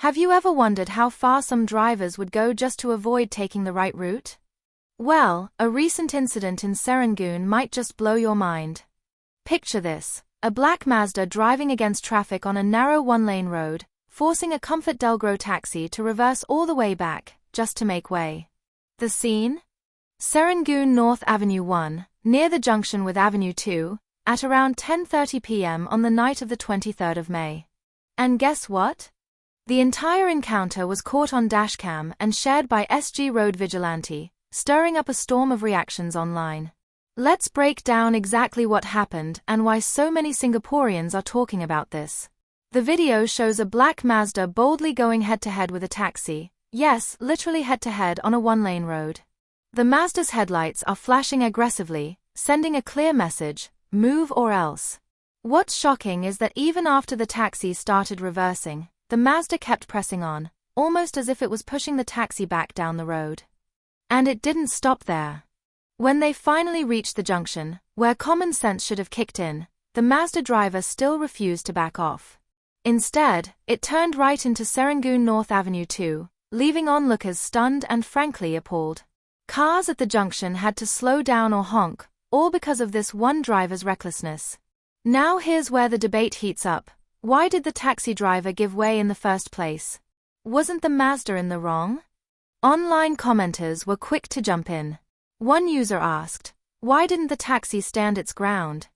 Have you ever wondered how far some drivers would go just to avoid taking the right route? Well, a recent incident in Serangoon might just blow your mind. Picture this: a black Mazda driving against traffic on a narrow one-lane road, forcing a ComfortDelGro taxi to reverse all the way back, just to make way. The scene? Serangoon North Avenue 1, near the junction with Avenue 2, at around 10:30 p.m. on the night of the 23rd of May. And guess what? The entire encounter was caught on Dashcam and shared by SG Road Vigilante, stirring up a storm of reactions online. Let's break down exactly what happened and why so many Singaporeans are talking about this. The video shows a black Mazda boldly going head-to-head with a taxi, yes, literally head-to-head on a one-lane road. The Mazda's headlights are flashing aggressively, sending a clear message: move or else. What's shocking is that even after the taxi started reversing, the Mazda kept pressing on, almost as if it was pushing the taxi back down the road. And it didn't stop there. When they finally reached the junction, where common sense should have kicked in, the Mazda driver still refused to back off. Instead, it turned right into Serangoon North Avenue 2, leaving onlookers stunned and frankly appalled. Cars at the junction had to slow down or honk, all because of this one driver's recklessness. Now here's where the debate heats up. Why did the taxi driver give way in the first place? Wasn't the Mazda in the wrong? Online commenters were quick to jump in. One user asked, why didn't the taxi stand its ground?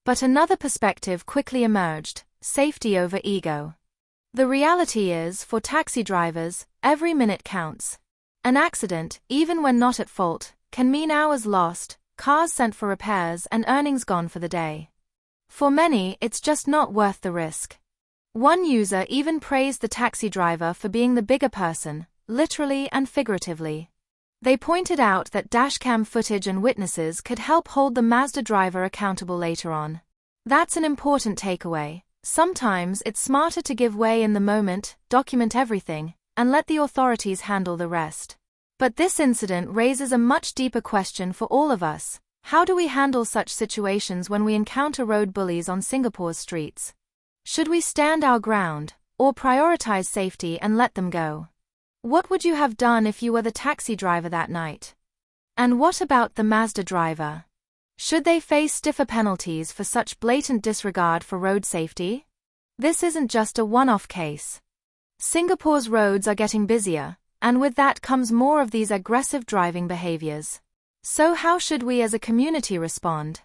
But another perspective quickly emerged: safety over ego. The reality is, for taxi drivers, every minute counts. An accident, even when not at fault, can mean hours lost, cars sent for repairs, and earnings gone for the day. For many, it's just not worth the risk. One user even praised the taxi driver for being the bigger person, literally and figuratively. They pointed out that dashcam footage and witnesses could help hold the Mazda driver accountable later on. That's an important takeaway. Sometimes it's smarter to give way in the moment, document everything, and let the authorities handle the rest. But this incident raises a much deeper question for all of us. How do we handle such situations when we encounter road bullies on Singapore's streets? Should we stand our ground, or prioritize safety and let them go? What would you have done if you were the taxi driver that night? And what about the Mazda driver? Should they face stiffer penalties for such blatant disregard for road safety? This isn't just a one-off case. Singapore's roads are getting busier, and with that comes more of these aggressive driving behaviors. So how should we as a community respond?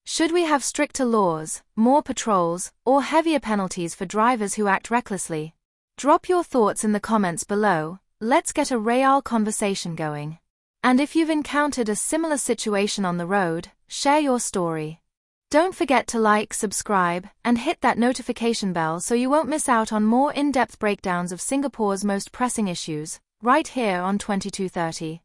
Should we have stricter laws, more patrols, or heavier penalties for drivers who act recklessly? Drop your thoughts in the comments below. Let's get a real conversation going. And if you've encountered a similar situation on the road, share your story. Don't forget to like, subscribe, and hit that notification bell so you won't miss out on more in-depth breakdowns of Singapore's most pressing issues, right here on 2230.